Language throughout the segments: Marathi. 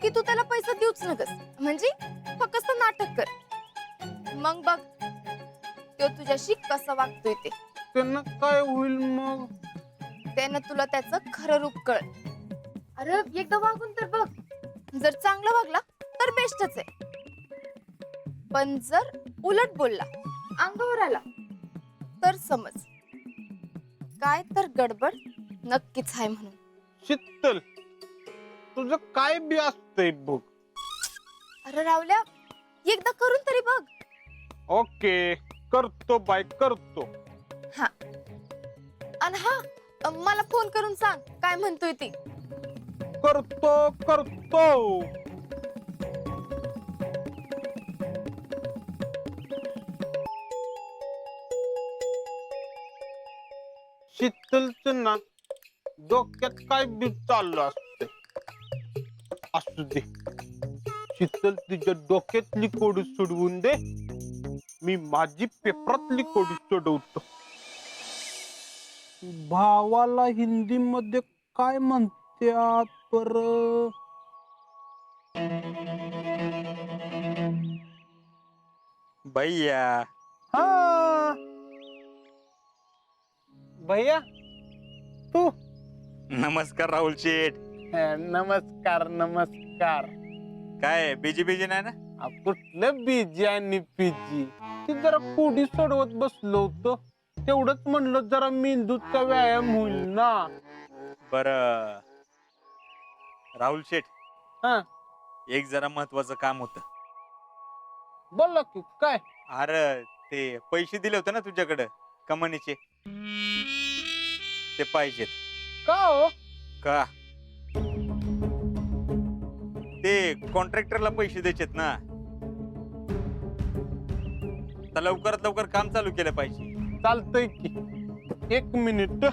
की तू त्याला पैसे देऊच नकस, म्हणजे फक्त नाटक कर. मग बघ तो तुझ्याशी कसं वागतोय ते. त्यांना काय होईल मग? त्यानं तुला त्याचं खरं रूप कळ. अरे एकदा वागून तर बघ. जर चांगला वागला तर बेस्टच आहे, पण जर उलट बोलला, अंगावर आला, तर समज काय तर गडबड नक्कीच आहे म्हणून. शीतल, तुझं काय बी असतंय बघ. अरे रावल्या, एकदा करून तरी बघ. ओके, करतो बाय, करतो. हा, आणि हा, मला फोन करून सांग काय म्हणतोय ती. करतो करतो. शीतलचं ना डोक्यात काय बी चाललं असते. असू दे, शीतल तिच्या डोक्यातली कोडी सोडवून दे, मी माझी पेपरातली कोडी सोडवतो. भावाला हिंदी मध्ये काय म्हणतात पर? भैया. हा भैया, तू? नमस्कार राहुल शेठ. नमस्कार नमस्कार. काय बिजी बिजी नाही ना? कुठलं बीजी आणि पीजी? ती जरा कोडी सोडवत बसलो होतो, तेवढंच म्हणलं जरा मेंदूचा व्यायाम होईल ना. बर राहुल शेठ, हा एक जरा महत्वाचं काम होतं. बोला की काय? अरे ते पैसे दिले होते ना तुझ्याकडे कमानीचे, ते पाहिजेत. का हो? का ते कॉन्ट्रॅक्टरला पैसे द्यायचेत ना, तर लवकरात लवकर काम चालू केलं पाहिजे. चालतंय की, एक मिनिट.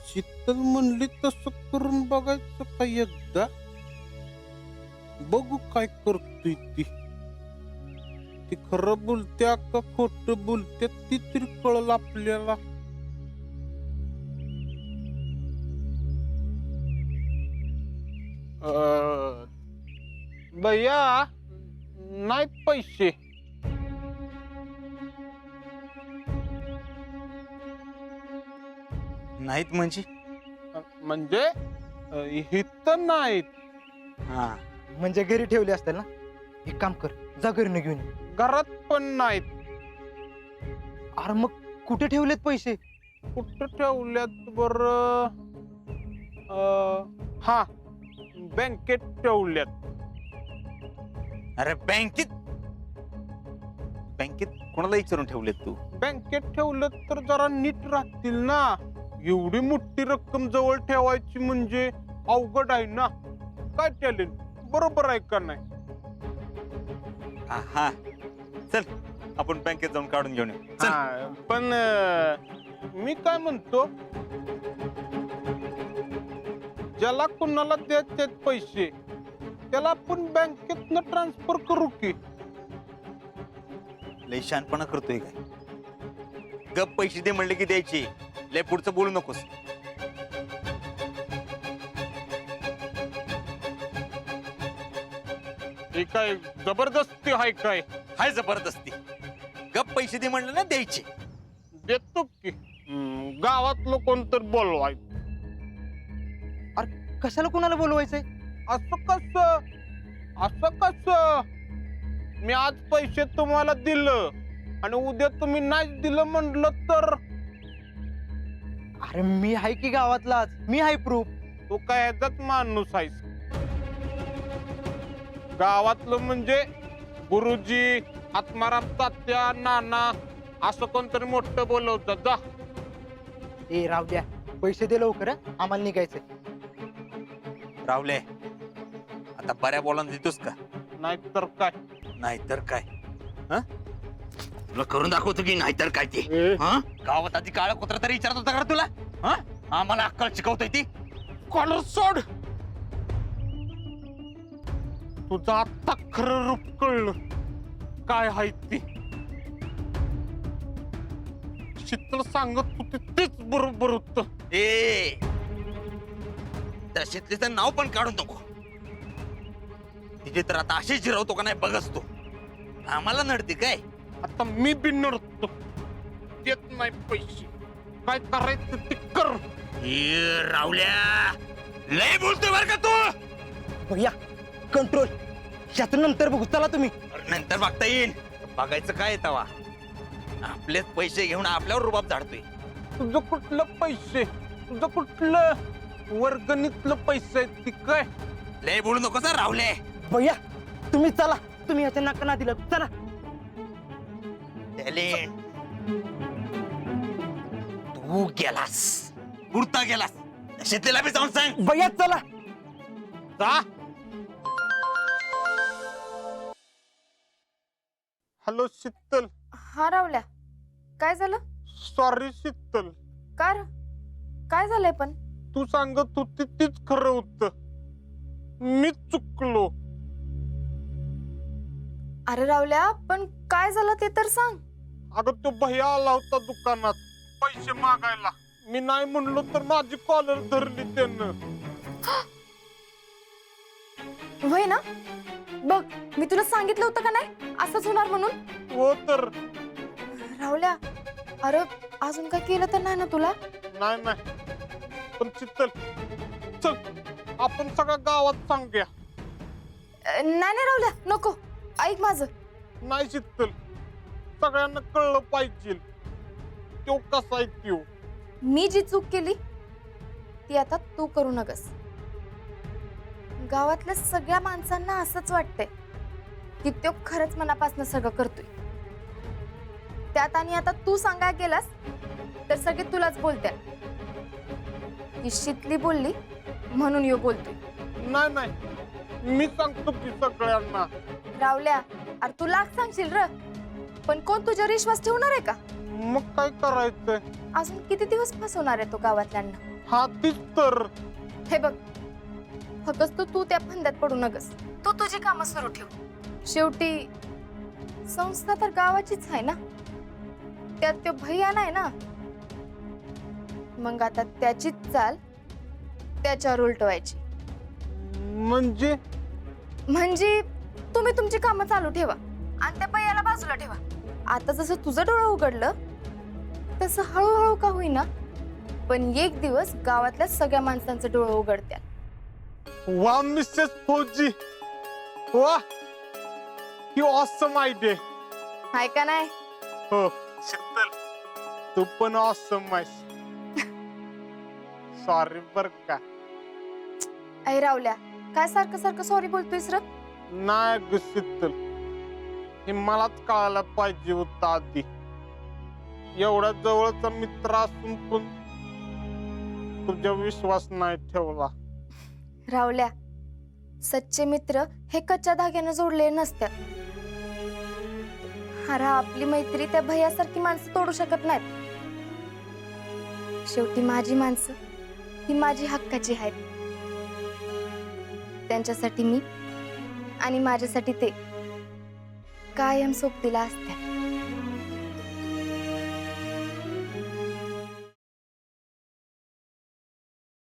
शीतल म्हणली तसं करून बघायचं का एकदा? बघू काय करतोय ती. ती खरं बोलत्या का खोट बोलत्या ती तरी कळलं आपल्याला. भैया, नाही पैसे. नाहीत म्हणजे? म्हणजे इथं नाहीत. हा, म्हणजे घरी ठेवले असतील ना. एक काम कर, जा घरी घेऊन ये. घरात पण नाहीत. अरे मग कुठे ठेवलेत पैसे? कुठं ठेवल्यात बर? हा, बँकेत ठेवल्यात. अरे बँकेत? बँकेत कोणाला विचारून ठेवलेत तू? बँकेत ठेवलं तर जरा नीट राहतील ना. एवढी मोठी रक्कम जवळ ठेवायची म्हणजे अवघड आहे ना. काय टॅलेंट, बरोबर आहे का नाही? हा, चल आपण बँकेत जाऊन काढून घेऊन येऊ. चल. हा, पण मी काय म्हणतो, ज्याला कुणाला द्यायचे पैसे त्याला आपण बँकेतनं ट्रान्सफर करू की. लय शहाणपणा करतोय काय? गप पैसे दे म्हणले की द्यायचे, लय पुढचं बोलू नकोस. हे काय जबरदस्ती आहे काय? हाय जबरदस्ती. गप पैसे दे म्हणलं ना द्यायचे. देतो की. गावातलं कोणतर बोलवाय. अरे कशाला कोणाला बोलवायचंय? असं कसं? असं कसं? मी आज पैसे तुम्हाला दिलं आणि उद्या तुम्ही नाही दिलं म्हणलं तर? अरे मी आहे की गावातलाच, मी आहे प्रूफ. तू काय ह्याचाच माणूस आहेस? गावातलं म्हणजे गुरुजी, आत्माराम तात्या, नाना असं कोणतरी मोठं बोलवतात. जा. ए राव द्या, पैसे दे लवकर हं, आम्हाला निघायचंय. रावले, आता बऱ्या बोलान देतोस का? नाहीतर काय? नाहीतर काय? हं? तुला करून दाखवतो की नाहीतर काय ते. हं? गावात आधी काळा कुत्रा तरी विचारत होता का रे तुला? हं? आम्हाला अक्कल शिकवतोय ती. कॉलर सोड. तुझं आता खरं रूप कळलं काय आहे ती. शीतल सांगत होती तेच बरोबर होत. ए त्या शेतलीचं नाव पण काढून नको. तिथे तर आता अशी जिरवतो का नाही बघच तू. आम्हाला नडते काय? आता मी बी नडतो, देत नाही पैसे. काय करायचं ते कर. ए रावल्या, लय बोलतोय बर का तू. भैया कंट्रोल, याचं नंतर बघू. चला तुम्ही. अरे नंतर बघता येईल. बघायचं काय तवा. आपलेच पैसे घेऊन आपल्यावर रुबाब झाडतोय. तुझं कुठलं पैसे, तुझं कुठलं वर्गणीतलं पैसे आहेत ती काय? लय बोलू नको सर रावले. भैया तुम्ही चला, तुम्ही याच्या नाका ना दिलं. चला. टॅलेंट तू गेलास, पुरता गेलास. शेतीला बी जाऊन सांग. भैया चला. जा. हॅलो शीतल. हा रावल्या, काय झालं? सॉरी शीतल, कार काय झालंय पण? तू सांगत होती तीच खरं होत, मीच चुकलो. अरे रावल्या, पण काय झालं ते तर सांग. अगं तो भैया आला होता दुकानात पैसे मागायला. मी नाही म्हणलो तर माझी कॉलर धरली त्यानं. वय ना, बघ मी तुला सांगितलं होतं का नाही असंच होणार म्हणून. हो तर. रावल्या, अरे अजून काय केलं तर नाही ना तुला? नाही नाही, पण शीतल चल आपण सगळ्या गावात सांगूया. नाही नाही रावल्या, नको. ऐक माझं. नाही शीतल, सगळ्यांना कळलं पाहिजे तो कसा आहे त्यो. मी जी चूक केली ती आता तू करू नकस. गावातल्या सगळ्या माणसांना असंच वाटतंय की तो खरंच मनापासून सगळं करतोय. त्यात आणि आता तू सांगायला गेलास तर सगळे तुलाच बोलतात की शीतली बोलली म्हणून यो बोलतोय. नाही नाही, मी सांगतो की सगळ्यांना. रावल्या, अरे तू लाख सांगशील र, पण कोण तुझ्यावर विश्वास ठेवणार आहे का? मग काय करायचंय? अजून किती दिवस फसवणार आहे तो गावातल्यांना? हा तीच तर. हे बघ, फक्त तू त्या फंद्यात पडू नकस. तू तुझी कामं सुरू ठेव. शेवटी संस्था तर गावाचीच आहे ना, त्यात तो भैया नाही ना. मग आता त्याचीच चाल त्याच्यावर उलटवायची. म्हणजे म्हणजे तुम्ही तुमची कामं चालू ठेवा आणि त्या भैयाला बाजूला ठेवा. आता जसं तुझं डोळं उघडलं तसं हळूहळू का होईना पण एक दिवस गावातल्या सगळ्या माणसांचं डोळं उघडत्या. वा मिसेस फौजी, वा, ही ऑसम आयडिया. हाय का नाही? हो शीतल, तू पण ऑसम आहेस. सॉरी बर का. ऐ रावल्या, काय सारखं सारखं सॉरी बोलतोयस र? नाही ग शीतल, हे मलाच कळायला पाहिजे होतं आधी. एवढ्या जवळचा मित्र असून पण तुझ्या विश्वास नाही ठेवला. रावल्या, सच्चे मित्र हे कच्च्या धाग्यानं जोडले नसतात. अरे आपली मैत्री त्या भैयासारखी माणसं तोडू शकत नाहीत. शेवटी माझी माणसं ही माझी हक्काची आहेत. त्यांच्यासाठी मी आणि माझ्यासाठी ते कायम सोबतीला असतात.